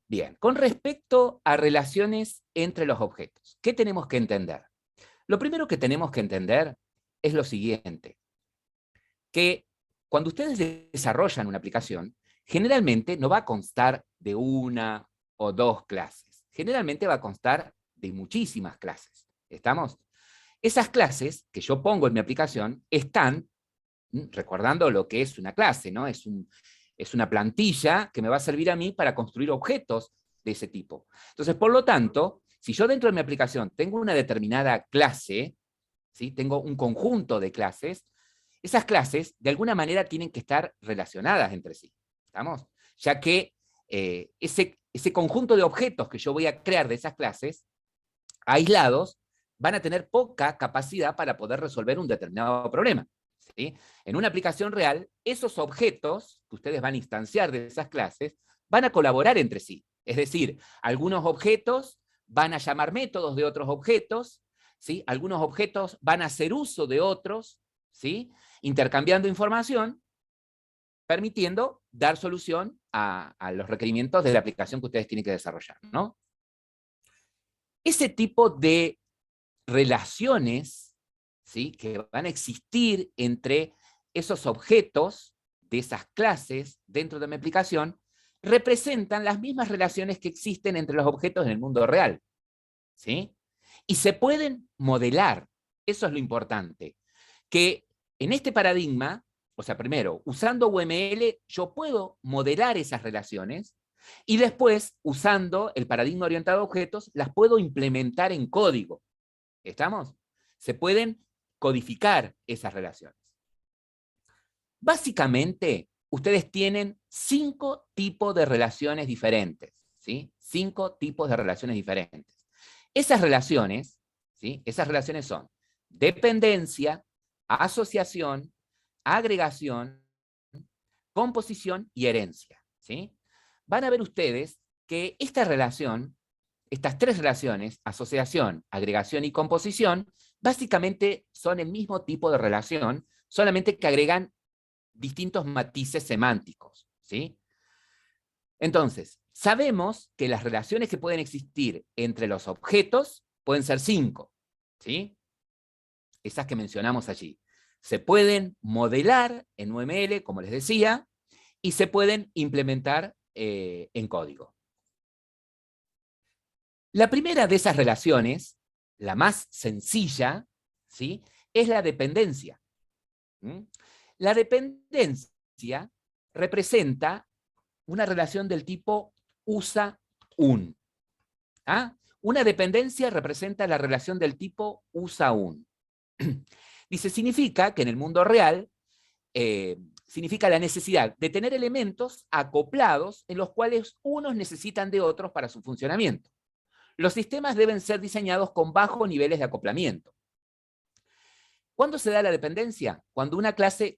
Bien, con respecto a relaciones entre los objetos, ¿qué tenemos que entender? Lo primero que tenemos que entender es lo siguiente, que cuando ustedes desarrollan una aplicación, generalmente no va a constar de una o dos clases. Generalmente va a constar de muchísimas clases. ¿Estamos? Esas clases que yo pongo en mi aplicación están recordando lo que es una clase, ¿no? Es una plantilla que me va a servir a mí para construir objetos de ese tipo. Entonces, por lo tanto, si yo dentro de mi aplicación tengo una determinada clase, ¿sí? Tengo un conjunto de clases, esas clases de alguna manera tienen que estar relacionadas entre sí. ¿Estamos? Ya que ese conjunto de objetos que yo voy a crear de esas clases, aislados, van a tener poca capacidad para poder resolver un determinado problema. ¿Sí? En una aplicación real, esos objetos que ustedes van a instanciar de esas clases van a colaborar entre sí. Es decir, algunos objetos van a llamar métodos de otros objetos, ¿sí? Algunos objetos van a hacer uso de otros, ¿sí? Intercambiando información, permitiendo dar solución a los requerimientos de la aplicación que ustedes tienen que desarrollar, ¿no? Ese tipo de relaciones, ¿sí? Que van a existir entre esos objetos de esas clases dentro de mi aplicación, representan las mismas relaciones que existen entre los objetos en el mundo real. ¿Sí? Y se pueden modelar. Eso es lo importante. Que en este paradigma, o sea, primero, usando UML, yo puedo modelar esas relaciones y después, usando el paradigma orientado a objetos, las puedo implementar en código. ¿Estamos? Se pueden codificar esas relaciones. Básicamente, ustedes tienen 5 tipos de relaciones diferentes, ¿sí? 5 tipos de relaciones diferentes. Esas relaciones, ¿sí? Esas relaciones son dependencia, asociación, agregación, composición y herencia, ¿sí? Van a ver ustedes que esta relación, estas 3 relaciones, asociación, agregación y composición, básicamente son el mismo tipo de relación, solamente que agregan distintos matices semánticos, ¿sí? Entonces, sabemos que las relaciones que pueden existir entre los objetos pueden ser 5, ¿sí? Esas que mencionamos allí. Se pueden modelar en UML, como les decía, y se pueden implementar en código. La primera de esas relaciones, la más sencilla, ¿sí? Es la dependencia. ¿Mm? La dependencia representa una relación del tipo usa-un. ¿Ah? Una dependencia representa la relación del tipo usa-un. Dice, significa que en el mundo real, significa la necesidad de tener elementos acoplados en los cuales unos necesitan de otros para su funcionamiento. Los sistemas deben ser diseñados con bajos niveles de acoplamiento. ¿Cuándo se da la dependencia? Cuando una clase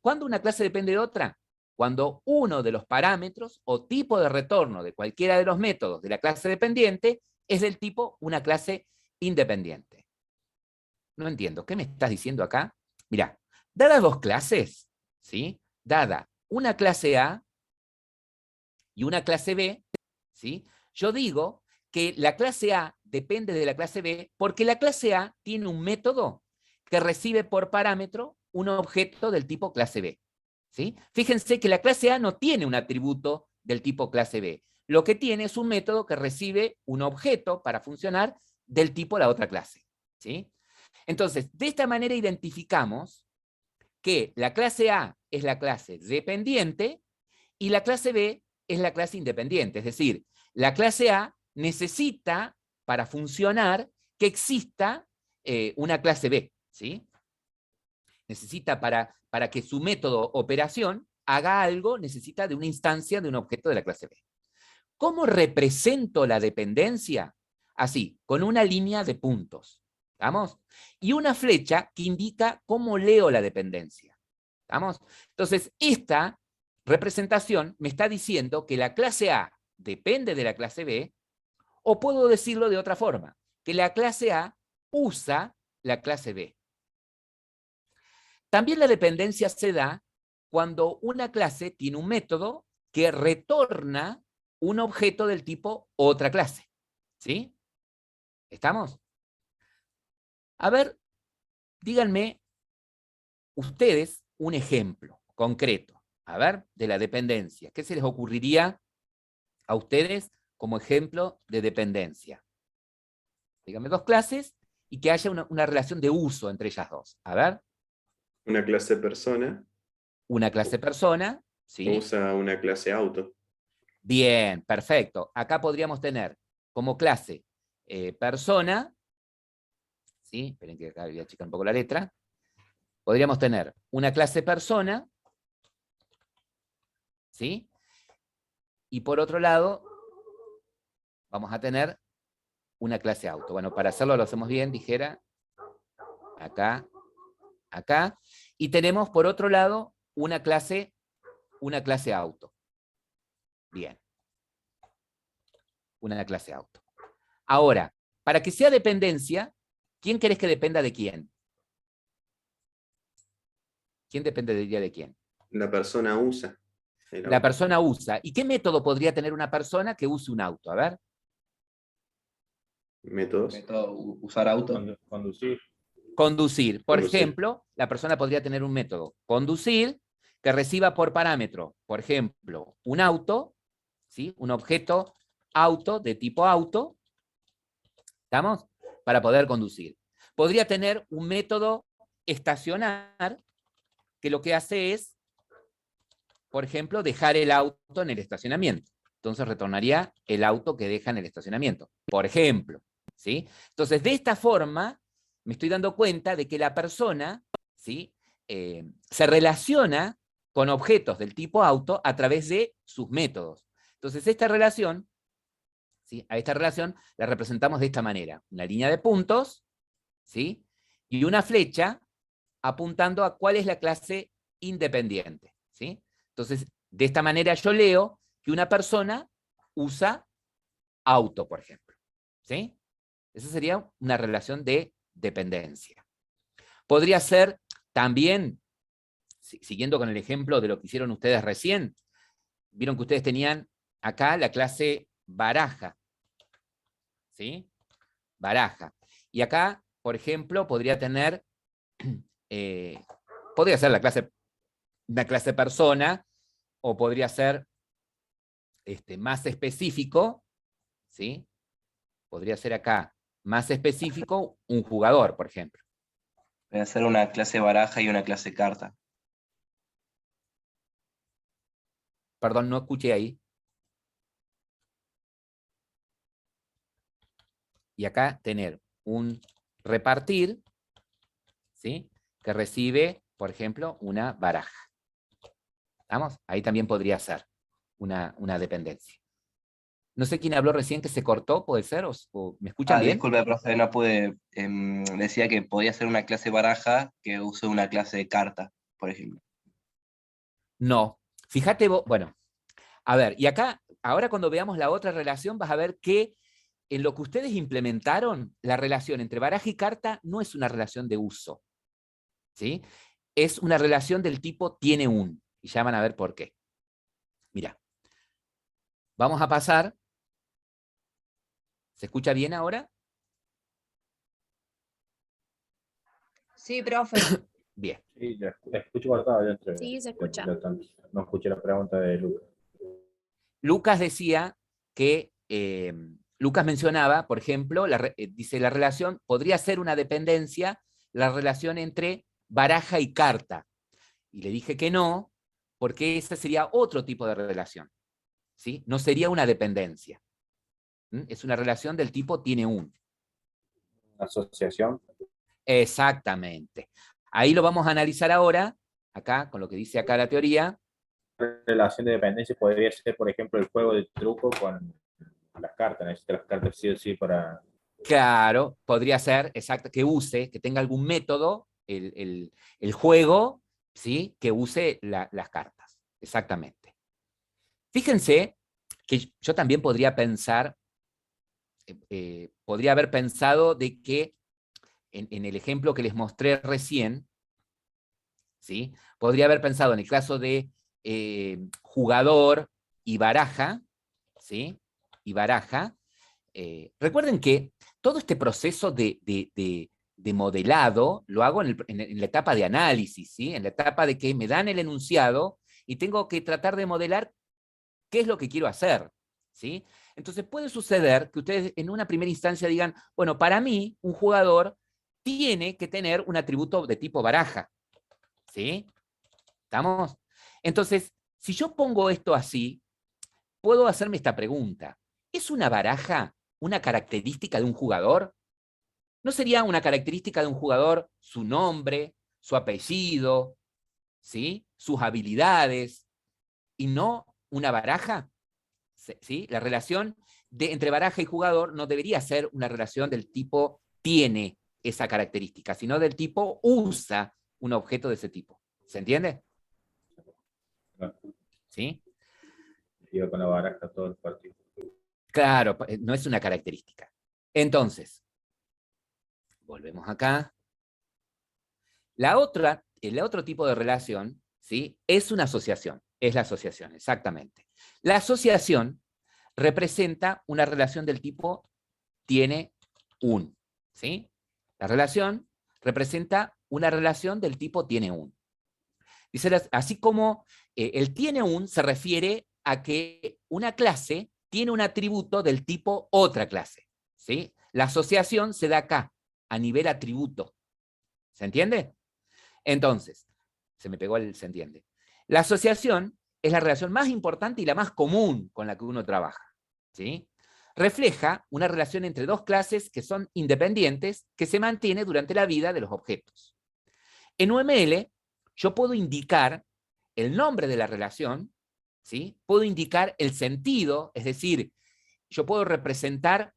depende de otra. Cuando uno de los parámetros o tipo de retorno de cualquiera de los métodos de la clase dependiente es del tipo una clase independiente. No entiendo, ¿qué me estás diciendo acá? Mirá, dadas dos clases, ¿sí? Dada una clase A y una clase B, ¿sí? Yo digo que la clase A depende de la clase B porque la clase A tiene un método que recibe por parámetro un objeto del tipo clase B. ¿Sí? Fíjense que la clase A no tiene un atributo del tipo clase B. Lo que tiene es un método que recibe un objeto para funcionar del tipo la otra clase. ¿Sí? Entonces, de esta manera identificamos que la clase A es la clase dependiente y la clase B es la clase independiente. Es decir, la clase A necesita, para funcionar, que exista una clase B. ¿Sí? Necesita para que su método operación haga algo, necesita de una instancia de un objeto de la clase B. ¿Cómo represento la dependencia? Así, con una línea de puntos. ¿Estamos? Y una flecha que indica cómo leo la dependencia. ¿Estamos? Entonces, esta representación me está diciendo que la clase A depende de la clase B, o puedo decirlo de otra forma, que la clase A usa la clase B. También la dependencia se da cuando una clase tiene un método que retorna un objeto del tipo otra clase. ¿Sí? ¿Estamos? A ver, díganme ustedes un ejemplo concreto, a ver, de la dependencia. ¿Qué se les ocurriría a ustedes como ejemplo de dependencia? Díganme dos clases y que haya una relación de uso entre ellas dos. A ver. Una clase persona Una clase persona, ¿sí? usa una clase auto. Bien, perfecto. Acá podríamos tener como clase persona, ¿sí? Esperen que acá voy a achicar un poco la letra. Podríamos tener una clase persona, ¿sí? Y por otro lado, vamos a tener una clase auto. Bueno, para hacerlo lo hacemos bien, dijera, acá, acá. Y tenemos por otro lado una clase auto. Bien. Una clase auto. Ahora, para que sea dependencia, ¿quién querés que dependa de quién? ¿Quién dependería de quién? La persona usa el La auto. persona usa. ¿Y qué método podría tener una persona que use un auto? A ver. Métodos. Método, usar auto. Conducir. Conducir. Por Conducir. ejemplo, la persona podría tener un método. Conducir que reciba por parámetro, por ejemplo, un auto, ¿sí? Un objeto auto de tipo auto, ¿estamos? Para poder conducir. Podría tener un método estacionar que lo que hace es, por ejemplo, dejar el auto en el estacionamiento. Entonces retornaría el auto que deja en el estacionamiento, por ejemplo. ¿Sí? Entonces, de esta forma, me estoy dando cuenta de que la persona, ¿sí? Se relaciona con objetos del tipo auto a través de sus métodos. Entonces, esta relación, ¿sí? A esta relación la representamos de esta manera. Una línea de puntos, ¿sí? Y una flecha apuntando a cuál es la clase independiente. ¿Sí? Entonces, de esta manera yo leo que una persona usa auto, por ejemplo. ¿Sí? Esa sería una relación de dependencia. Podría ser también, siguiendo con el ejemplo de lo que hicieron ustedes recién, vieron que ustedes tenían acá la clase baraja. ¿Sí? Baraja. Y acá, por ejemplo, podría tener, podría ser una clase persona, o podría ser más específico, ¿sí? Podría ser acá más específico un jugador, por ejemplo. Voy a hacer una clase baraja y una clase carta. Perdón, no escuché ahí. Y acá tener un repartir, ¿sí? Que recibe, por ejemplo, una baraja. ¿Estamos? Ahí también podría ser una dependencia. No sé quién habló recién que se cortó, ¿puede ser? ¿O me escuchan bien? Disculpe, profe, no pude. Decía que podía ser una clase baraja que use una clase carta, por ejemplo. No. Fíjate vos, bueno, a ver, y acá, ahora cuando veamos la otra relación, vas a ver que en lo que ustedes implementaron, la relación entre baraja y carta no es una relación de uso, ¿sí? Es una relación del tipo tiene un, y ya van a ver por qué. Mira, vamos a pasar. ¿Se escucha bien ahora? Sí, profe. Bien. Sí, la escucho cortado yo entre. Sí, se escucha. No escuché la pregunta de Lucas. Lucas decía que, Lucas mencionaba, por ejemplo, dice la relación, podría ser una dependencia, la relación entre baraja y carta. Y le dije que no, porque ese sería otro tipo de relación. ¿Sí? No sería una dependencia. Es una relación del tipo tiene un. Asociación. Exactamente. Ahí lo vamos a analizar ahora, acá, con lo que dice acá la teoría. Relación de dependencia podría ser, por ejemplo, el juego de truco con las cartas. Necesito las cartas sí o sí para. Claro, podría ser, exacto, que use, que tenga algún método, el juego, ¿sí? Que use las cartas. Exactamente. Fíjense que yo también podría pensar, podría haber pensado de que en el ejemplo que les mostré recién, ¿sí? Podría haber pensado en el caso de jugador y baraja, ¿sí? Y baraja. Recuerden que todo este proceso de modelado lo hago en la etapa de análisis, ¿sí? En la etapa de que me dan el enunciado y tengo que tratar de modelar qué es lo que quiero hacer, ¿sí? Entonces puede suceder que ustedes en una primera instancia digan, bueno, para mí un jugador tiene que tener un atributo de tipo baraja, ¿sí? ¿Estamos? Entonces, si yo pongo esto así, puedo hacerme esta pregunta. ¿Es una baraja una característica de un jugador? ¿No sería una característica de un jugador su nombre, su apellido, ¿sí? Sus habilidades, y no una baraja? ¿Sí? La relación entre baraja y jugador no debería ser una relación del tipo tiene esa característica, sino del tipo usa un objeto de ese tipo. ¿Se entiende? ¿Sí? Iba con la baraja todo el partido. Claro, no es una característica. Entonces, volvemos acá. El otro tipo de relación, ¿sí? Es una asociación. Es la asociación, exactamente. La asociación representa una relación del tipo tiene un, ¿sí? La relación representa una relación del tipo tiene un. Dice, así como el tiene un se refiere a que una clase tiene un atributo del tipo otra clase, ¿sí? La asociación se da acá, a nivel atributo. ¿Se entiende? Entonces, se me pegó el se entiende. La asociación es la relación más importante y la más común con la que uno trabaja, ¿sí? Refleja una relación entre dos clases que son independientes que se mantiene durante la vida de los objetos. En UML, yo puedo indicar el nombre de la relación, ¿sí? Puedo indicar el sentido, es decir, yo puedo representar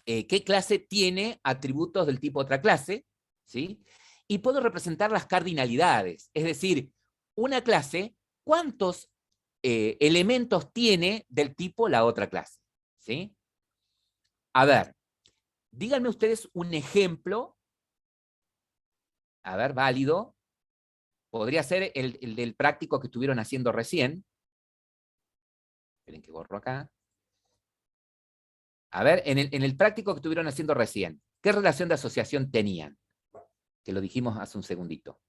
qué clase tiene atributos del tipo otra clase, ¿sí? Y puedo representar las cardinalidades, es decir, una clase, ¿cuántos elementos tiene del tipo la otra clase? ¿Sí? A ver, díganme ustedes un ejemplo, a ver, válido, podría ser el del práctico que estuvieron haciendo recién. Esperen que borro acá. A ver, en el práctico que estuvieron haciendo recién, ¿qué relación de asociación tenían? Que lo dijimos hace un segundito.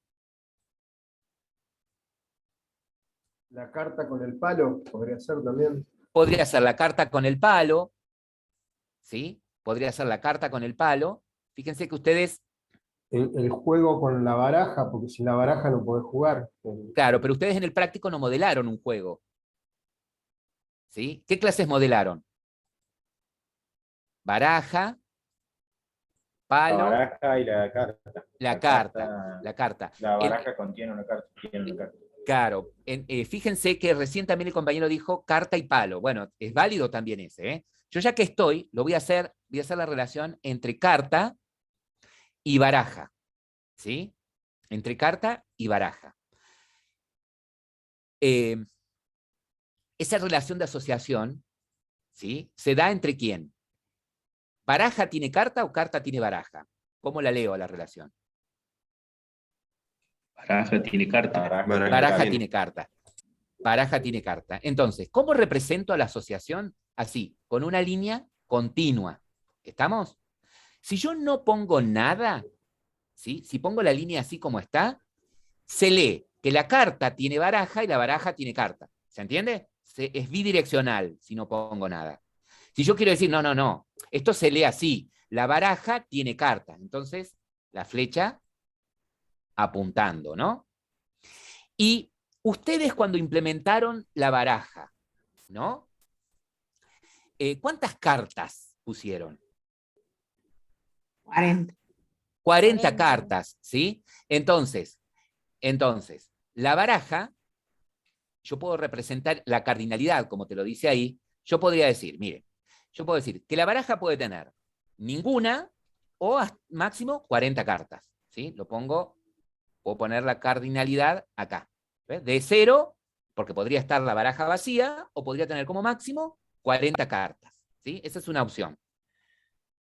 La carta con el palo podría ser también. Podría ser la carta con el palo, ¿sí? Podría ser la carta con el palo. Fíjense que ustedes, El juego con la baraja, porque sin la baraja no podés jugar. claro, pero ustedes en el práctico no modelaron un juego, ¿sí? ¿Qué clases modelaron? Baraja, La palo, baraja y la carta. la carta, la carta. La baraja contiene una carta. Tiene una carta. Claro, fíjense que recién también el compañero dijo carta y palo. Bueno, es válido también ese, ¿eh? Yo ya que estoy, voy a hacer la relación entre carta y baraja, ¿sí? Entre carta y baraja. Esa relación de asociación, ¿sí? Se da entre quién. ¿Baraja tiene carta o carta tiene baraja? ¿Cómo la leo a la relación? Baraja tiene carta. Baraja tiene carta. Baraja tiene carta. Entonces, ¿cómo represento a la asociación? Así, con una línea continua. ¿Estamos? Si yo no pongo nada, ¿sí? Si pongo la línea así como está, se lee que la carta tiene baraja y la baraja tiene carta. ¿Se entiende? Es bidireccional si no pongo nada. Si yo quiero decir, no, esto se lee así, la baraja tiene carta. Entonces, la flecha apuntando, ¿no? Y ustedes cuando implementaron la baraja, ¿no? ¿Cuántas cartas pusieron? 40. 40 cartas, ¿sí? Entonces, la baraja, yo puedo representar la cardinalidad, como te lo dice ahí, yo podría decir, miren, yo puedo decir que la baraja puede tener ninguna o máximo 40 cartas, ¿sí? Puedo poner la cardinalidad acá, ¿ves? De 0, porque podría estar la baraja vacía, o podría tener como máximo 40 cartas, ¿sí? Esa es una opción.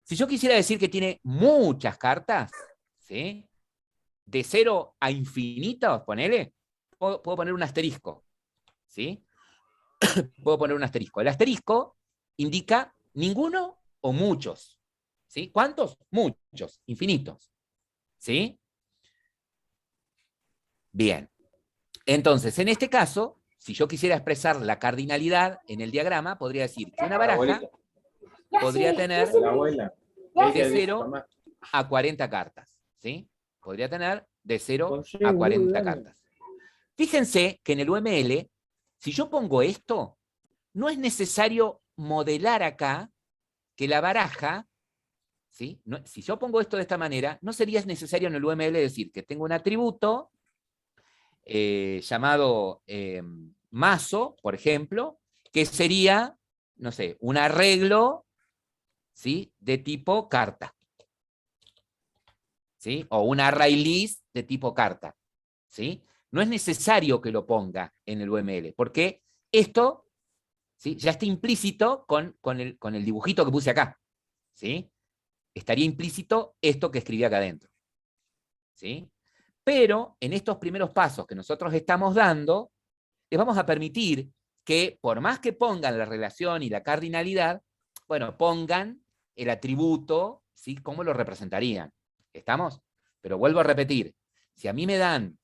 Si yo quisiera decir que tiene muchas cartas, ¿sí? De 0 a infinito, ponele, puedo poner un asterisco, ¿sí? puedo poner un asterisco. El asterisco indica ninguno o muchos. ¿Sí? ¿Cuántos? Muchos, infinitos. ¿Sí? Bien. Entonces, en este caso, si yo quisiera expresar la cardinalidad en el diagrama, podría decir que una baraja podría tener La abuela. de 0 a 40 cartas. ¿Sí? Podría tener de 0 a 40 cartas. Fíjense que en el UML, si yo pongo esto, no es necesario modelar acá que la baraja, ¿sí? No, si yo pongo esto de esta manera, no sería necesario en el UML decir que tengo un atributo llamado mazo, por ejemplo, que sería, no sé, un arreglo, ¿sí? De tipo carta. ¿Sí? O un array list de tipo carta. ¿Sí? No es necesario que lo ponga en el UML, porque esto, ¿sí? Ya está implícito con el dibujito que puse acá. ¿Sí? Estaría implícito esto que escribí acá adentro. ¿Sí? Pero en estos primeros pasos que nosotros estamos dando, les vamos a permitir que, por más que pongan la relación y la cardinalidad, bueno, pongan el atributo, ¿sí? ¿Cómo lo representarían? ¿Estamos? Pero vuelvo a repetir, si a mí me dan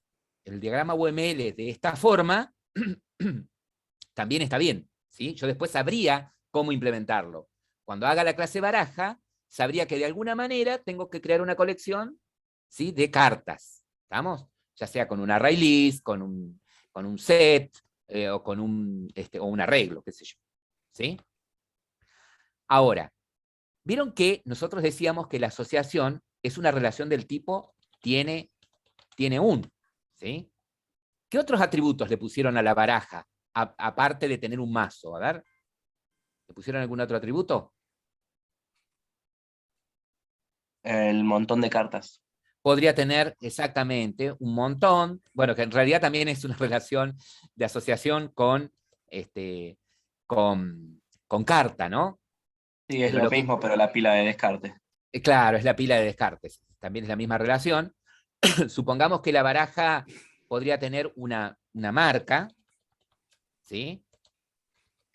el diagrama UML de esta forma, también está bien, ¿sí? Yo después sabría cómo implementarlo. Cuando haga la clase baraja, sabría que de alguna manera tengo que crear una colección, ¿sí? De cartas, ¿estamos? Ya sea con un array list, con un set, o con o un arreglo, qué sé yo, ¿sí? Ahora, vieron que nosotros decíamos que la asociación es una relación del tipo tiene un, ¿sí? ¿Qué otros atributos le pusieron a la baraja, aparte de tener un mazo? A ver, ¿le pusieron algún otro atributo? El montón de cartas. Podría tener exactamente un montón, bueno, que en realidad también es una relación de asociación con carta, ¿no? Sí, es Pero lo mismo, pero la pila de descarte. Claro, es la pila de descartes, también es la misma relación. Supongamos que la baraja podría tener una marca, ¿sí?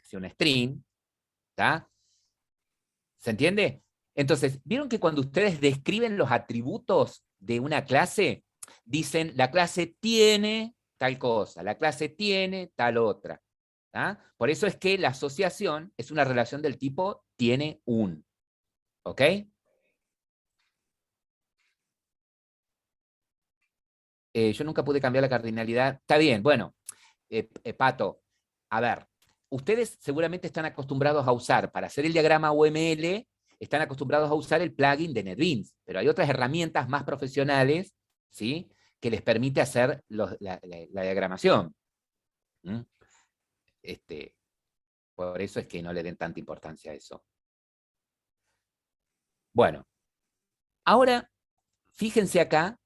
Si un string, ¿está? ¿Se entiende? Entonces, ¿vieron que cuando ustedes describen los atributos de una clase, dicen la clase tiene tal cosa, la clase tiene tal otra? ¿Tá? Por eso es que la asociación es una relación del tipo tiene un. ¿Ok? Yo nunca pude cambiar la cardinalidad. Está bien, bueno, Pato, a ver, ustedes seguramente están acostumbrados a usar, para hacer el diagrama UML, están acostumbrados a usar el plugin de NetBeans, pero hay otras herramientas más profesionales, ¿sí? Que les permite hacer la diagramación. ¿Mm? Por eso es que no le den tanta importancia a eso. Bueno, ahora, fíjense acá,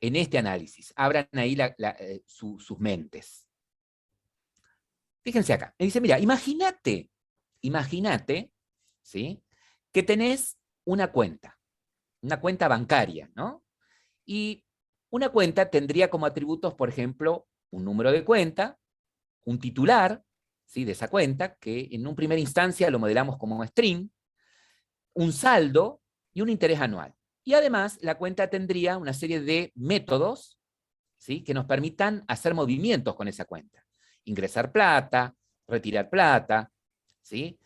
en este análisis, abran ahí sus mentes. Fíjense acá, me dice, mira, imagínate, ¿sí? Que tenés una cuenta bancaria, ¿no? Y una cuenta tendría como atributos, por ejemplo, un número de cuenta, un titular, ¿sí? De esa cuenta, que en un primera instancia lo modelamos como string, un saldo y un interés anual. Y además, la cuenta tendría una serie de métodos, ¿sí? Que nos permitan hacer movimientos con esa cuenta. Ingresar plata, retirar plata, ¿sí?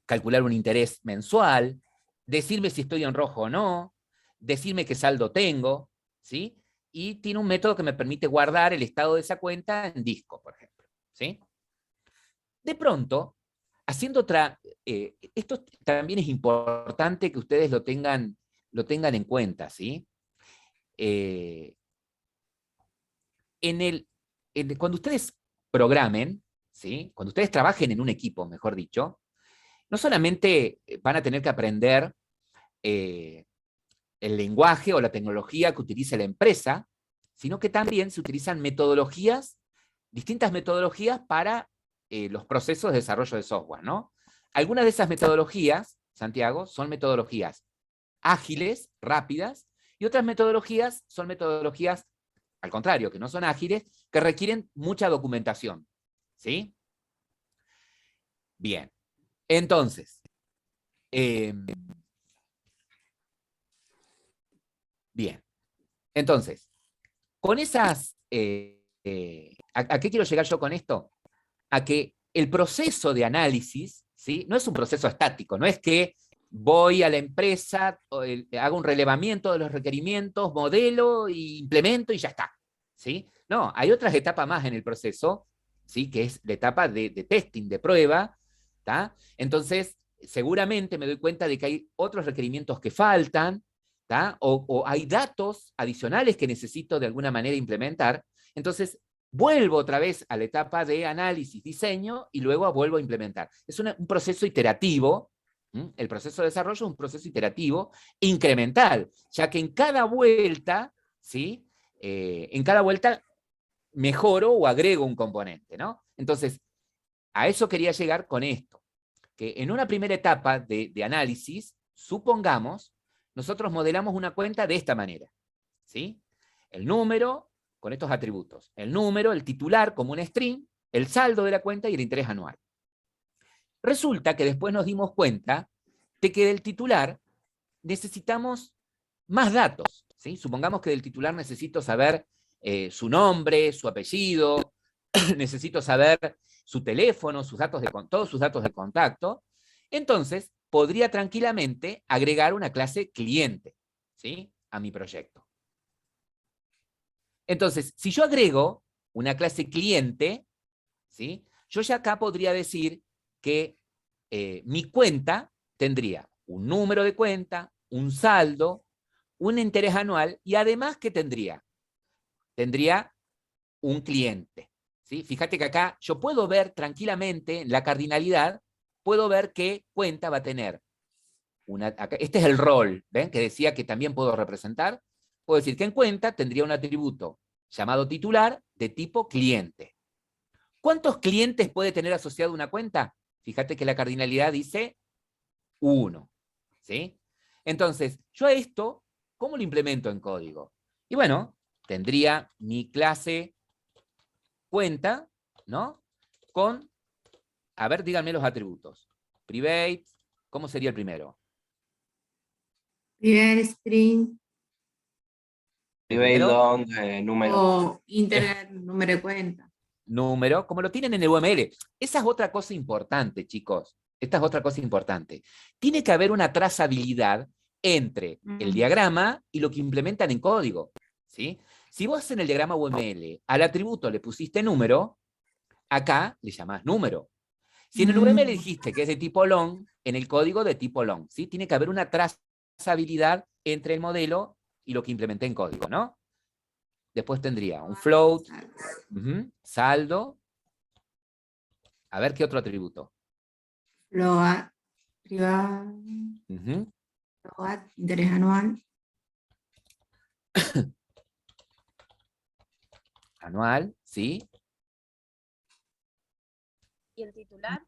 Calcular un interés mensual, decirme si estoy en rojo o no, decirme qué saldo tengo, ¿sí? Y tiene un método que me permite guardar el estado de esa cuenta en disco, por ejemplo, ¿sí? De pronto, haciendo esto también es importante que ustedes lo tengan en cuenta, ¿sí? Cuando ustedes programen, ¿sí? Cuando ustedes trabajen en un equipo, mejor dicho, no solamente van a tener que aprender el lenguaje o la tecnología que utiliza la empresa, sino que también se utilizan distintas metodologías para los procesos de desarrollo de software, ¿no? Algunas de esas metodologías, Santiago, son metodologías ágiles, rápidas, y otras metodologías son metodologías al contrario, que no son ágiles, que requieren mucha documentación. ¿Sí? Bien. Entonces, bien. Entonces, con esas... ¿a qué quiero llegar yo con esto? A que el proceso de análisis, ¿sí? No es un proceso estático, no es que voy a la empresa, hago un relevamiento de los requerimientos, modelo, y implemento y ya está. ¿Sí? No, hay otras etapas más en el proceso, ¿sí? Que es la etapa de testing, de prueba. ¿Tá? Entonces, seguramente me doy cuenta de que hay otros requerimientos que faltan, ¿tá? O hay datos adicionales que necesito de alguna manera implementar. Entonces, vuelvo otra vez a la etapa de análisis, diseño, y luego vuelvo a implementar. Es un proceso iterativo. El proceso de desarrollo es un proceso iterativo incremental, ya que en cada vuelta, ¿sí? En cada vuelta mejoro o agrego un componente, ¿no? Entonces, a eso quería llegar con esto, que en una primera etapa de análisis, supongamos, nosotros modelamos una cuenta de esta manera, ¿sí? El número con estos atributos, el número, el titular como un string, el saldo de la cuenta y el interés anual. Resulta que después nos dimos cuenta de que del titular necesitamos más datos, ¿sí? Supongamos que del titular necesito saber su nombre, su apellido, necesito saber su teléfono, todos sus datos de contacto. Entonces, podría tranquilamente agregar una clase cliente, ¿sí? A mi proyecto. Entonces, si yo agrego una clase cliente, ¿sí? Yo ya acá podría decir que mi cuenta tendría un número de cuenta, un saldo, un interés anual, y además, ¿qué tendría? Tendría un cliente. ¿Sí? Fíjate que acá yo puedo ver tranquilamente la cardinalidad, puedo ver qué cuenta va a tener. Este es el rol, ¿ven? Que decía que también puedo representar. Puedo decir que en cuenta tendría un atributo llamado titular de tipo cliente. ¿Cuántos clientes puede tener asociado una cuenta? Fíjate que la cardinalidad dice 1. ¿Sí? Entonces, yo a esto, ¿cómo lo implemento en código? Y bueno, tendría mi clase cuenta, ¿no? Con, a ver, díganme los atributos. Private, ¿cómo sería el primero? Primer string Private primero? long, número. o integer número de cuenta. Número, como lo tienen en el UML. Esa es otra cosa importante, chicos. Esta es otra cosa importante. Tiene que haber una trazabilidad entre el diagrama y lo que implementan en código, ¿sí? Si vos en el diagrama UML al atributo le pusiste número, acá le llamás número. Si en el UML dijiste que es de tipo long, en el código de tipo long, ¿sí? Tiene que haber una trazabilidad entre el modelo y lo que implementé en código, ¿no? Después tendría un float, saldo. A ver qué otro atributo. Float, privado, float, interés anual. Anual, ¿sí? ¿Y el titular?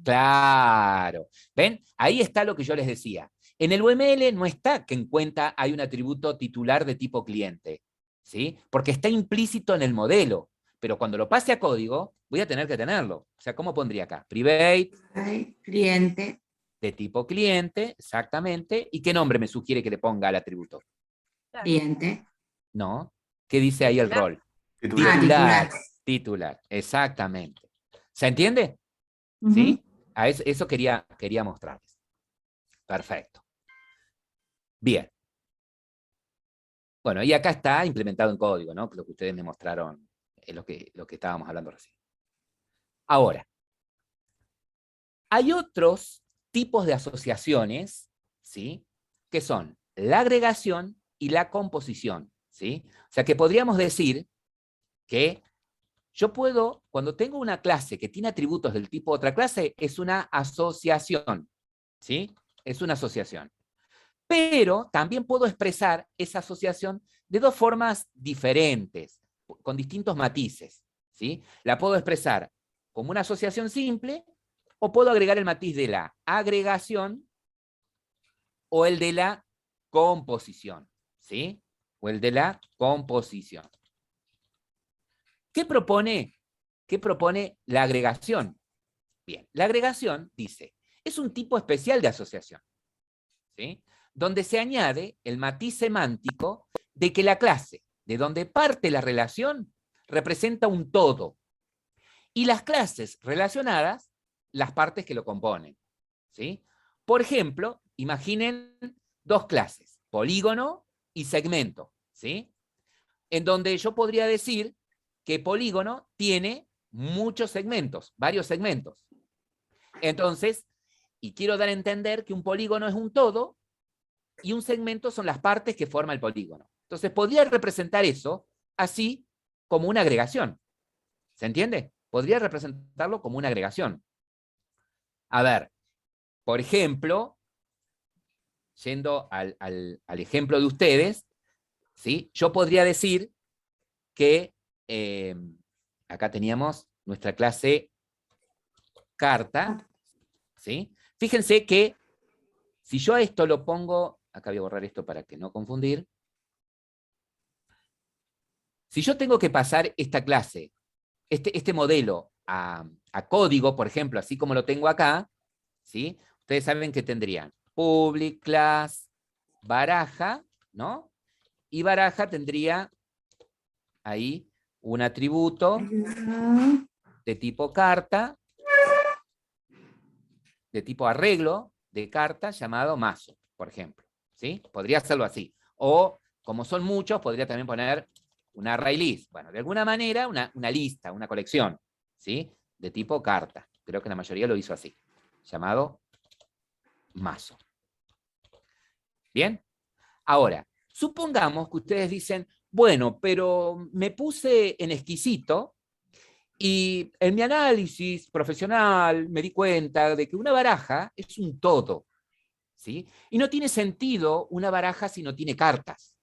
Claro. ¿Ven? Ahí está lo que yo les decía. En el UML no está que en cuenta hay un atributo titular de tipo cliente, ¿sí? Porque está implícito en el modelo. Pero cuando lo pase a código, voy a tener que tenerlo. O sea, ¿cómo pondría acá? Private, Cliente, de tipo cliente, exactamente. ¿Y qué nombre me sugiere que le ponga al atributo? cliente. No. ¿Qué dice ahí el rol? Titular. Titular. Titular, exactamente. ¿Se entiende? ¿Sí? A eso quería mostrarles. Perfecto. Bien. Bueno, y acá está implementado en código, ¿no? Lo que ustedes me mostraron es lo que estábamos hablando recién. Ahora, hay otros tipos de asociaciones, ¿sí? Que son la agregación y la composición, ¿sí? O sea, que podríamos decir que yo puedo, cuando tengo una clase que tiene atributos del tipo otra clase, es una asociación, ¿sí? Es una asociación. Pero también puedo expresar esa asociación de dos formas diferentes, con distintos matices, ¿sí? La puedo expresar como una asociación simple, o puedo agregar el matiz de la agregación o el de la composición, ¿sí? O el de la composición. ¿Qué propone la agregación? Bien, la agregación, dice, es un tipo especial de asociación, ¿sí? Donde se añade el matiz semántico de que la clase de donde parte la relación representa un todo, y las clases relacionadas, las partes que lo componen, ¿sí? Por ejemplo, imaginen dos clases, polígono y segmento, ¿sí? En donde yo podría decir que polígono tiene muchos segmentos, varios segmentos. Entonces, y quiero dar a entender que un polígono es un todo y un segmento son las partes que forma el polígono. Entonces, podría representar eso así como una agregación. ¿Se entiende? Podría representarlo como una agregación. A ver, por ejemplo, yendo al ejemplo de ustedes, ¿sí? Yo podría decir que acá teníamos nuestra clase carta, ¿sí? Fíjense que si yo a esto lo pongo, acá voy a borrar esto para que no confundir, si yo tengo que pasar esta clase, este modelo a código, por ejemplo, así como lo tengo acá, ¿sí? Ustedes saben que tendrían public class baraja, ¿no? Y baraja tendría ahí un atributo de tipo carta, de tipo arreglo de carta llamado mazo, por ejemplo, ¿sí? Podría hacerlo así. O, como son muchos, podría también poner un array list. Bueno, de alguna manera, una lista, una colección, ¿sí? De tipo carta. Creo que la mayoría lo hizo así, llamado mazo. ¿Bien? Ahora, supongamos que ustedes dicen, bueno, pero me puse en exquisito y en mi análisis profesional me di cuenta de que una baraja es un todo, ¿sí? Y no tiene sentido una baraja si no tiene cartas,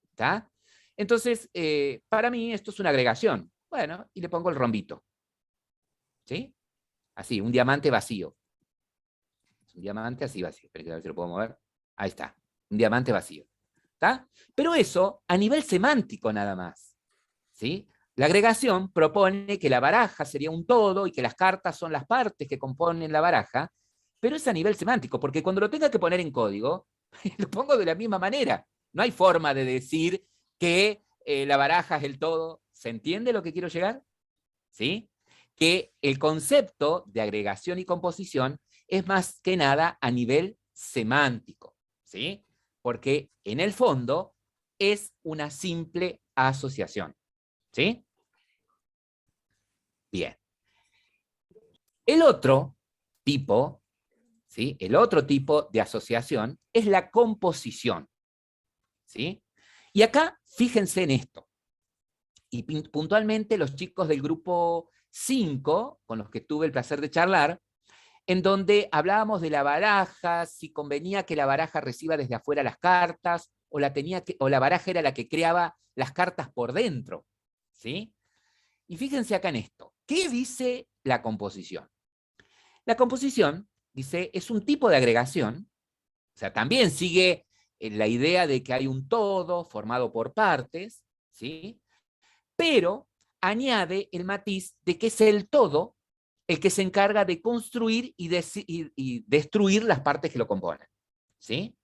¿está? Entonces, para mí esto es una agregación. Bueno, y le pongo el rombito, ¿sí? Así, un diamante vacío. Un diamante así vacío. Espera que a ver si lo puedo mover. Ahí está, un diamante vacío. ¿Está? Pero eso a nivel semántico nada más, ¿sí? La agregación propone que la baraja sería un todo y que las cartas son las partes que componen la baraja, pero es a nivel semántico, porque cuando lo tenga que poner en código, lo pongo de la misma manera. No hay forma de decir que la baraja es el todo. ¿Se entiende lo que quiero llegar? ¿Sí? Que el concepto de agregación y composición es más que nada a nivel semántico, ¿sí? Porque en el fondo es una simple asociación, ¿sí? Bien. El otro tipo, ¿sí? El otro tipo de asociación es la composición, ¿sí? Y acá, fíjense en esto. Y puntualmente los chicos del grupo 5, con los que tuve el placer de charlar, en donde hablábamos de la baraja, si convenía que la baraja reciba desde afuera las cartas, o la baraja era la que creaba las cartas por dentro, ¿sí? Y fíjense acá en esto. ¿Qué dice la composición? La composición, dice, es un tipo de agregación, o sea, también sigue la idea de que hay un todo formado por partes, ¿sí? Pero añade el matiz de que es el todo el que se encarga de construir y destruir las partes que lo componen, ¿sí?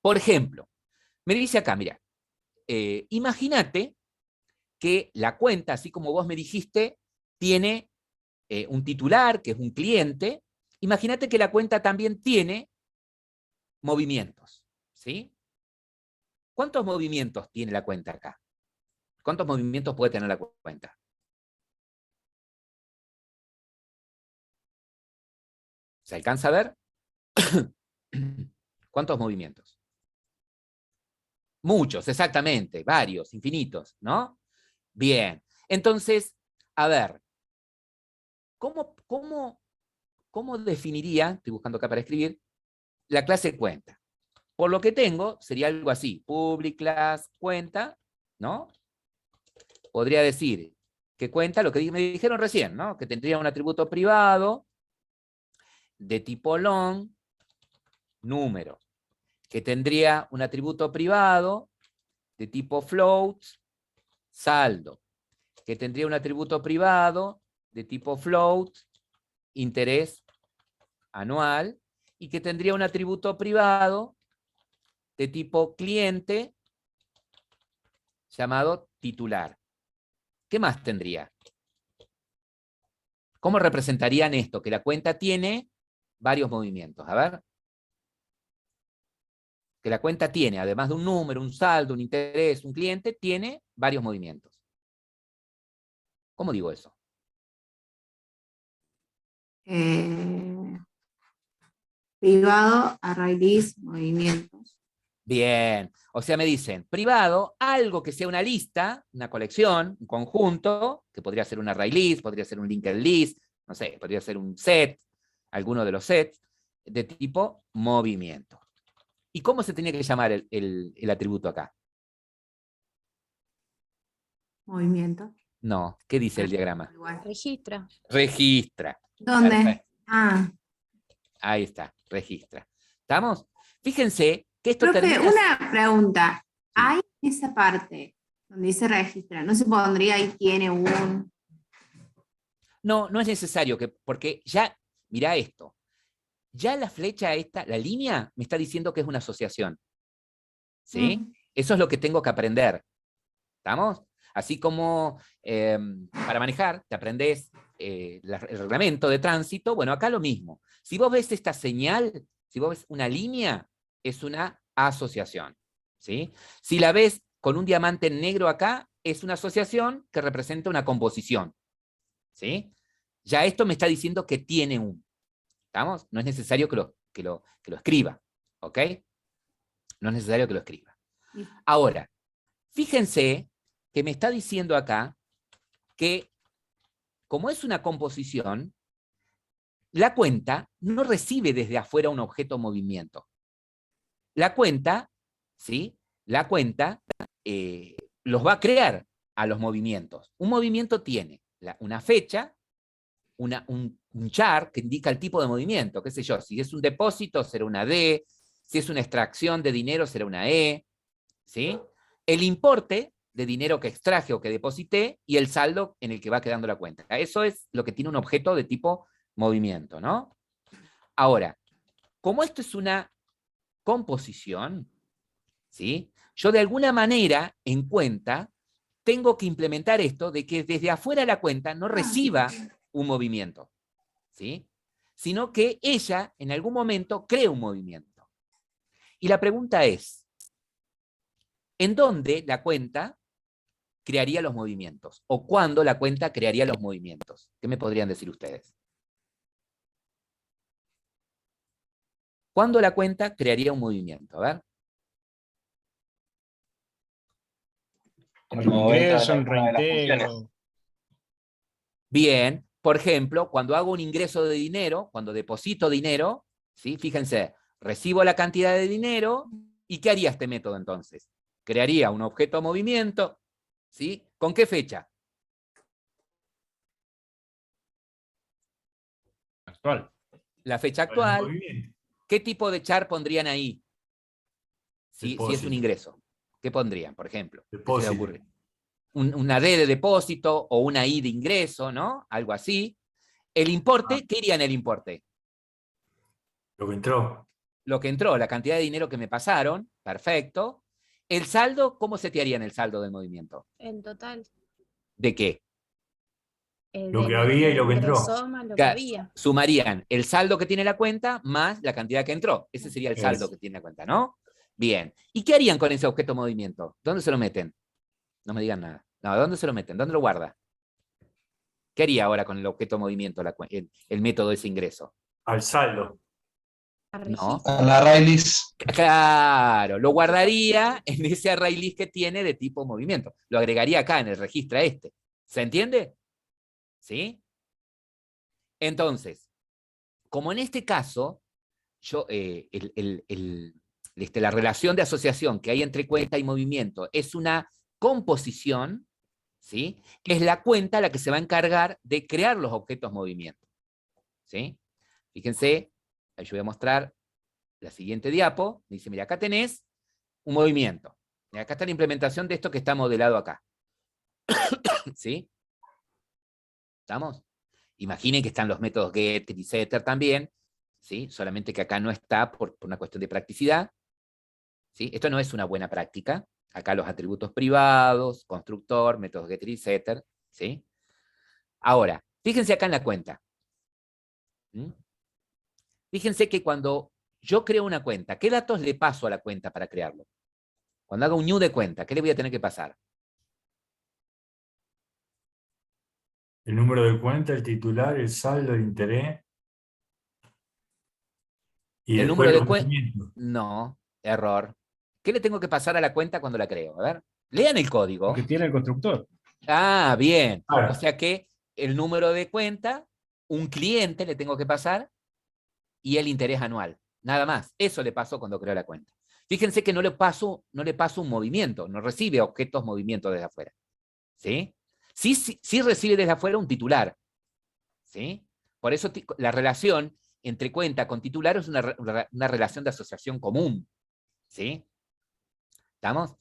Por ejemplo, me dice acá, mira, imagínate que la cuenta, así como vos me dijiste, tiene un titular, que es un cliente. Imagínate que la cuenta también tiene movimientos, ¿sí? ¿Cuántos movimientos tiene la cuenta acá? ¿Cuántos movimientos puede tener la cuenta? ¿Se alcanza a ver? ¿Cuántos movimientos? Muchos, exactamente, varios, infinitos, ¿no? Bien, entonces, a ver, ¿cómo definiría, estoy buscando acá para escribir, la clase cuenta? Por lo que tengo, sería algo así, public class cuenta, ¿no? Podría decir que cuenta lo que me dijeron recién, ¿no? Que tendría un atributo privado de tipo long, número, que tendría un atributo privado de tipo float, saldo, que tendría un atributo privado de tipo float, interés anual, y que tendría un atributo privado de tipo cliente llamado titular. ¿Qué más tendría? ¿Cómo representarían esto? Que la cuenta tiene varios movimientos. A ver. Que la cuenta tiene, además de un número, un saldo, un interés, un cliente, tiene varios movimientos. ¿Cómo digo eso? Privado, array list, movimientos. Bien, o sea, me dicen, privado, algo que sea una lista, una colección, un conjunto, que podría ser un array list, podría ser un linked list, no sé, podría ser un set, alguno de los sets, de tipo movimiento. ¿Y cómo se tenía que llamar el atributo acá? Movimiento. No, ¿qué dice el diagrama? Igual. Registra. Registra. ¿Dónde? Perfecto. Ah, Ahí está, registra. ¿Estamos? Fíjense que esto profe, termina... una pregunta. Sí. Hay esa parte donde dice registra, ¿no se pondría ahí tiene un... No, no es necesario, porque ya, mirá esto. Ya la flecha esta, la línea, me está diciendo que es una asociación. ¿Sí? Eso es lo que tengo que aprender. ¿Estamos? Así como para manejar, te aprendés el reglamento de tránsito, bueno, acá lo mismo. Si vos ves esta señal, si vos ves una línea, es una asociación. ¿Sí? Si la ves con un diamante negro acá, es una asociación que representa una composición. ¿Sí? Ya esto me está diciendo que tiene un. ¿Estamos? No es necesario que lo escriba. ¿Ok? No es necesario que lo escriba. Ahora, fíjense que me está diciendo acá que, como es una composición, la cuenta no recibe desde afuera un objeto movimiento. La cuenta, ¿sí? La cuenta los va a crear a los movimientos. Un movimiento tiene una fecha, un char que indica el tipo de movimiento, qué sé yo, si es un depósito será una D, si es una extracción de dinero será una E, ¿sí? El importe de dinero que extraje o que deposité y el saldo en el que va quedando la cuenta. Eso es lo que tiene un objeto de tipo movimiento, ¿no? Ahora, como esto es una composición, ¿sí? Yo de alguna manera, en cuenta, tengo que implementar esto de que desde afuera la cuenta no reciba un movimiento, ¿sí? Sino que ella, en algún momento, cree un movimiento. Y la pregunta es, ¿en dónde la cuenta crearía los movimientos? ¿O cuándo la cuenta crearía los movimientos? ¿Qué me podrían decir ustedes? ¿Cuándo la cuenta crearía un movimiento? A ver. En el momento de Ingreso, un alguna de las funciones. reintegro. Bien, por ejemplo, cuando hago un ingreso de dinero, cuando deposito dinero, ¿sí? Fíjense, recibo la cantidad de dinero, ¿y qué haría este método entonces? Crearía un objeto de movimiento, ¿sí? ¿Con qué fecha? Actual. La fecha Para el actual. movimiento. ¿Qué tipo de char pondrían ahí? Si es un Depósito. ingreso. ¿Qué pondrían, por ejemplo? ¿Qué se Depósito. le ocurre? Una D de depósito o una I de ingreso, ¿no? Algo así. El importe, ¿qué iría en el importe? Lo que entró. Lo que entró, la cantidad de dinero que me pasaron, perfecto. El saldo, ¿cómo se te haría en el saldo del movimiento? En total. ¿De qué? Lo que había y lo que entró. ingresó más lo que había. Sumarían el saldo que tiene la cuenta más la cantidad que entró. Ese sería el saldo que tiene la cuenta, ¿no? Bien. ¿Y qué harían con ese objeto de movimiento? ¿Dónde se lo meten? No me digan nada. No, ¿dónde se lo meten? ¿Dónde lo guarda? ¿Qué haría ahora con el objeto de movimiento, el método de ese ingreso? Al saldo. No. A la array list. Claro, lo guardaría en ese array list que tiene de tipo movimiento. Lo agregaría acá en el registro este. ¿Se entiende? ¿Sí? Entonces, como en este caso, yo, la relación de asociación que hay entre cuenta y movimiento es una composición, ¿sí? Que es la cuenta la que se va a encargar de crear los objetos movimiento. ¿Sí? Fíjense, ahí yo voy a mostrar la siguiente diapo. Dice, mira, acá tenés un movimiento. Y acá está la implementación de esto que está modelado acá. ¿Sí? ¿Estamos? Imaginen que están los métodos getter y setter también, ¿sí? Solamente que acá no está por una cuestión de practicidad, ¿sí? Esto no es una buena práctica. Acá los atributos privados, constructor, métodos getter y setter, ¿sí? Ahora, fíjense acá en la cuenta. ¿Mm? Fíjense que cuando yo creo una cuenta, ¿qué datos le paso a la cuenta para crearlo? Cuando haga un new de cuenta, ¿qué le voy a tener que pasar? El número de cuenta, el titular, el saldo, el interés. Y El después número los de cuenta. movimientos. No, error. ¿Qué le tengo que pasar a la cuenta cuando la creo? A ver, lean el código. Porque tiene el constructor. Ah, bien. Claro. O sea que el número de cuenta, un cliente le tengo que pasar y el interés anual. Nada más. Eso le pasó cuando creo la cuenta. Fíjense que no le paso un movimiento, no recibe objetos movimientos desde afuera. ¿Sí? Sí recibe desde afuera un titular. ¿Sí? Por eso la relación entre cuenta con titular es una relación de asociación común. ¿Sí? ¿Estamos?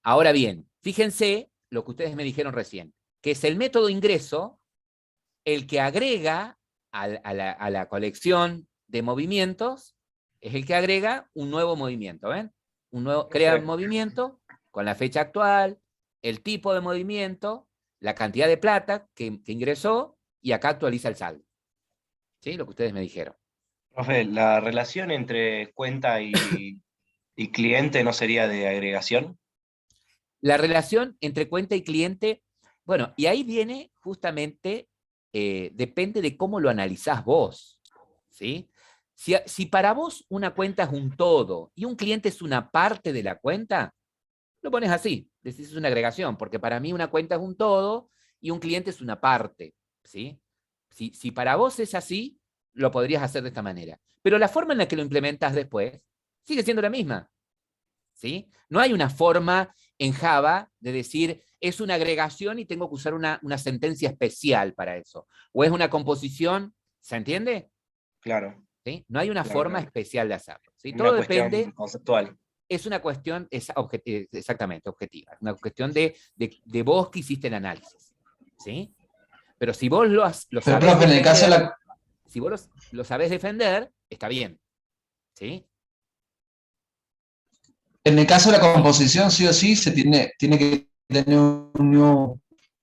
Ahora bien, fíjense lo que ustedes me dijeron recién, que es el método ingreso el que agrega a la colección de movimientos, es el que agrega un nuevo movimiento, ¿ven? Crea un movimiento con la fecha actual, el tipo de movimiento, la cantidad de plata que ingresó, y acá actualiza el saldo. ¿Sí? Lo que ustedes me dijeron. Profe, ¿la relación entre cuenta y cliente no sería de agregación? La relación entre cuenta y cliente, bueno, y ahí viene justamente, depende de cómo lo analizás vos, ¿sí? Si para vos una cuenta es un todo y un cliente es una parte de la cuenta, lo pones así, decís es una agregación, porque para mí una cuenta es un todo y un cliente es una parte, ¿sí? Si para vos es así, lo podrías hacer de esta manera. Pero la forma en la que lo implementas después sigue siendo la misma, ¿sí? No hay una forma en Java de decir es una agregación y tengo que usar una sentencia especial para eso. O es una composición, ¿se entiende? Claro. ¿Sí? No hay una Claro, forma claro. especial de hacerlo. ¿Sí? Una Todo cuestión depende, conceptual. es una cuestión exactamente objetiva, una cuestión de vos que hiciste el análisis. ¿Sí? Pero si vos lo Pero, sabés profe, en el caso de defender, la, si vos lo sabés defender, está bien. ¿Sí? en el caso de la composición, sí o sí, tiene que tener un new,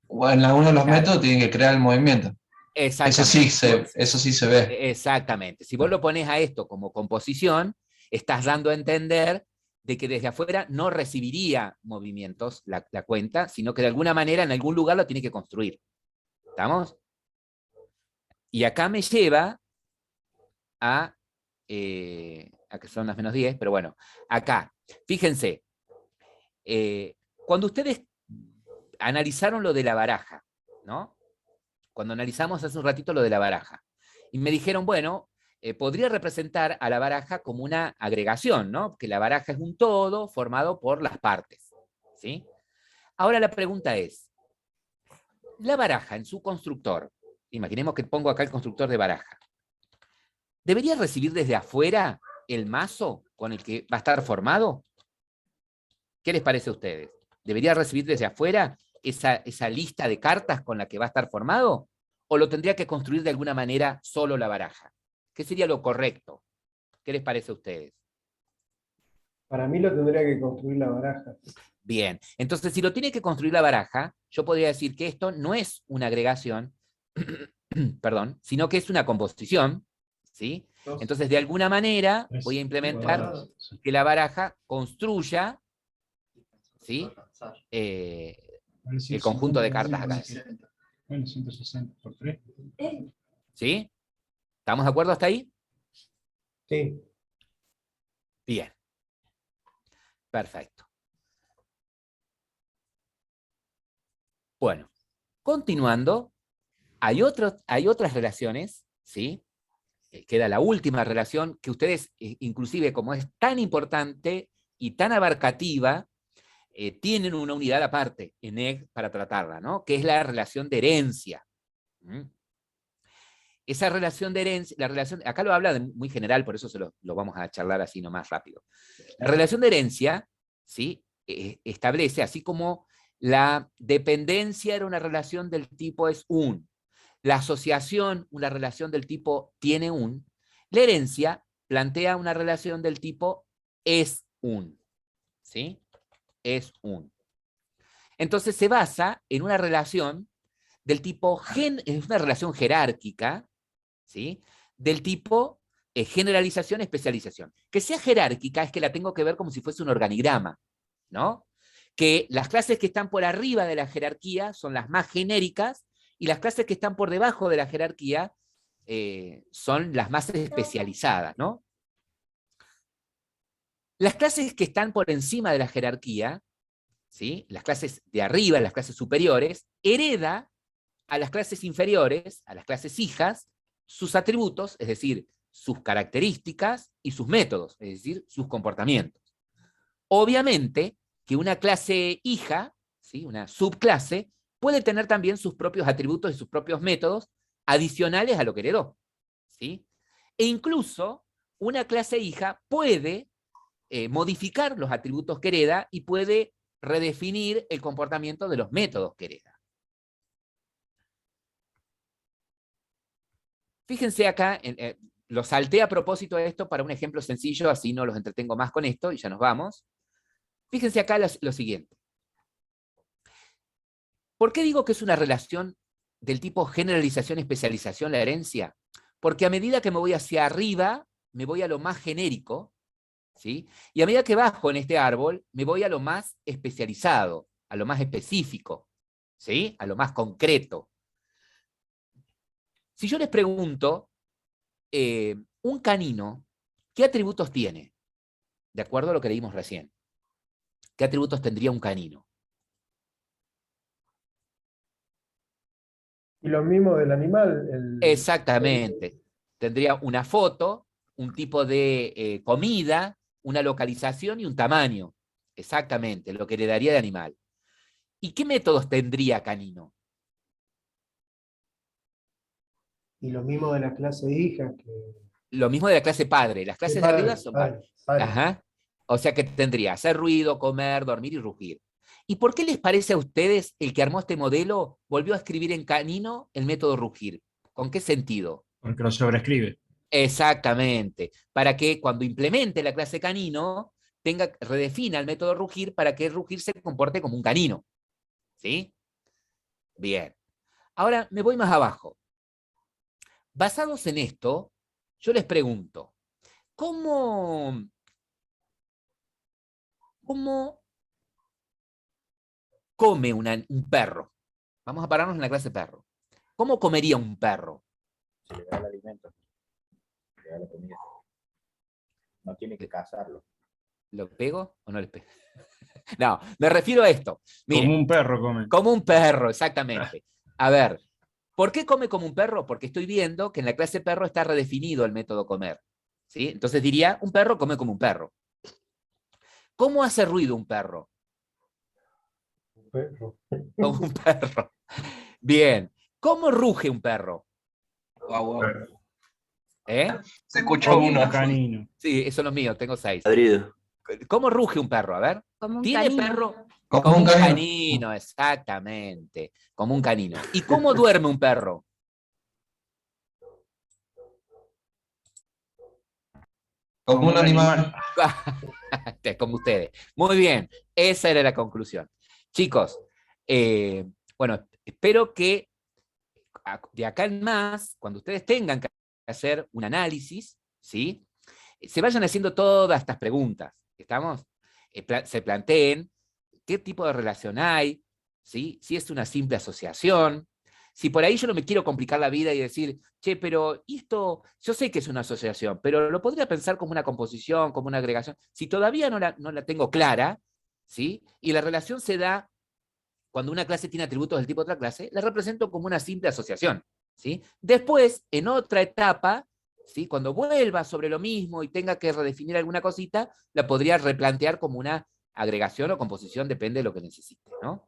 o en alguno de los Claro. métodos tiene que crear el movimiento. Exactamente. Eso sí se ve. Exactamente. Si vos lo pones a esto como composición, estás dando a entender de que desde afuera no recibiría movimientos la cuenta, sino que de alguna manera en algún lugar lo tiene que construir. ¿Estamos? Y acá me lleva a que son las -10, pero bueno, acá, fíjense, cuando ustedes analizaron lo de la baraja, ¿no? Cuando analizamos hace un ratito lo de la baraja, y me dijeron, bueno, podría representar a la baraja como una agregación, ¿no? Que la baraja es un todo formado por las partes, ¿sí? Ahora la pregunta es, la baraja en su constructor, imaginemos que pongo acá el constructor de baraja, ¿debería recibir desde afuera el mazo con el que va a estar formado? ¿Qué les parece a ustedes? ¿Debería recibir desde afuera esa lista de cartas con la que va a estar formado? ¿O lo tendría que construir de alguna manera solo la baraja? ¿Qué sería lo correcto? ¿Qué les parece a ustedes? Para mí lo tendría que construir la baraja. Bien, entonces si lo tiene que construir la baraja, yo podría decir que esto no es una agregación, perdón, sino que es una composición, ¿sí? Entonces de alguna manera voy a implementar que la baraja construya, ¿sí? El conjunto de cartas acá. Bueno, 160 por 3. ¿Sí? ¿Estamos de acuerdo hasta ahí? Sí. Bien. Perfecto. Bueno, continuando, hay otras relaciones, ¿sí? Queda la última relación que ustedes, inclusive como es tan importante y tan abarcativa, tienen una unidad aparte en EG para tratarla, ¿no? Que es la relación de herencia. ¿Mm? Esa relación de herencia, acá lo habla muy general, por eso lo vamos a charlar así nomás rápido. La relación de herencia, ¿sí? Establece, así como la dependencia era una relación del tipo es un, La asociación, una relación del tipo tiene un. La herencia plantea una relación del tipo es un. ¿Sí? Es un. Entonces se basa en una relación del tipo, es una relación jerárquica, ¿sí? Del tipo generalización, especialización. Que sea jerárquica es que la tengo que ver como si fuese un organigrama, ¿no? Que las clases que están por arriba de la jerarquía son las más genéricas y las clases que están por debajo de la jerarquía son las más especializadas, ¿no? Las clases que están por encima de la jerarquía, ¿sí? Las clases de arriba, las clases superiores, hereda a las clases inferiores, a las clases hijas, sus atributos, es decir, sus características y sus métodos, es decir, sus comportamientos. Obviamente que una clase hija, ¿sí? Una subclase, puede tener también sus propios atributos y sus propios métodos adicionales a lo que heredó, ¿sí? E incluso una clase hija puede modificar los atributos que hereda y puede redefinir el comportamiento de los métodos que hereda. Fíjense acá, lo salté a propósito de esto para un ejemplo sencillo, así no los entretengo más con esto y ya nos vamos. Fíjense acá lo siguiente. ¿Por qué digo que es una relación del tipo generalización-especialización la herencia? Porque a medida que me voy hacia arriba, me voy a lo más genérico, ¿sí? Y a medida que bajo en este árbol, me voy a lo más especializado, a lo más específico, ¿sí? A lo más concreto. Si yo les pregunto, un canino, ¿qué atributos tiene? De acuerdo a lo que leímos recién. ¿Qué atributos tendría un canino? Y lo mismo del animal. Exactamente. Tendría una foto, un tipo de comida, una localización y un tamaño. Exactamente, lo que le daría de animal. ¿Y qué métodos tendría canino? Y lo mismo de la clase hija. Lo mismo de la clase padre. Las clases de arriba son padres. Ajá. O sea que tendría hacer ruido, comer, dormir y rugir. ¿Y por qué les parece a ustedes el que armó este modelo volvió a escribir en canino el método rugir? ¿Con qué sentido? Porque lo sobrescribe. Exactamente. Para que cuando implemente la clase canino, redefina el método rugir para que el rugir se comporte como un canino. ¿Sí? Bien. Ahora me voy más abajo. Basados en esto, yo les pregunto, ¿cómo come un perro? Vamos a pararnos en la clase perro. ¿Cómo comería un perro? Se le da el alimento, se le da la comida. No tiene que cazarlo. ¿Lo pego o no le pego? No, me refiero a esto. Miren, Como un perro come. como un perro, exactamente. A ver, ¿por qué come como un perro? Porque estoy viendo que en la clase perro está redefinido el método comer. ¿Sí? Entonces diría, un perro come como un perro. ¿Cómo hace ruido un perro? Perro. Como un perro. Bien. ¿Cómo ruge un perro? Guau, guau. ¿Eh? Se escucha Como uno. un canino. Sí, esos son los míos, tengo 6. Ladrido. ¿Cómo ruge un perro? A ver. Como un ¿Tiene canino. perro? Como un canino. Canino, exactamente. Como un canino. ¿Y cómo duerme un perro? Como un animal. Como ustedes. Muy bien, esa era la conclusión. Chicos, bueno, espero que de acá en más, cuando ustedes tengan que hacer un análisis, ¿sí? Se vayan haciendo todas estas preguntas, ¿estamos? Se planteen qué tipo de relación hay, ¿sí? Si es una simple asociación, si por ahí yo no me quiero complicar la vida y decir, che, pero esto, yo sé que es una asociación, pero lo podría pensar como una composición, como una agregación. Si todavía no la tengo clara, ¿sí? Y la relación se da cuando una clase tiene atributos del tipo de otra clase, la represento como una simple asociación, ¿sí? Después, en otra etapa, ¿sí? Cuando vuelva sobre lo mismo y tenga que redefinir alguna cosita, la podría replantear como una agregación o composición, depende de lo que necesite, ¿no?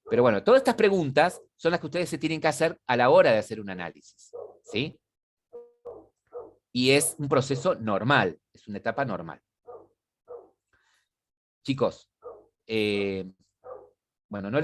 Pero bueno, todas estas preguntas son las que ustedes se tienen que hacer a la hora de hacer un análisis, ¿sí? Y es un proceso normal, es una etapa normal. Chicos, bueno, no les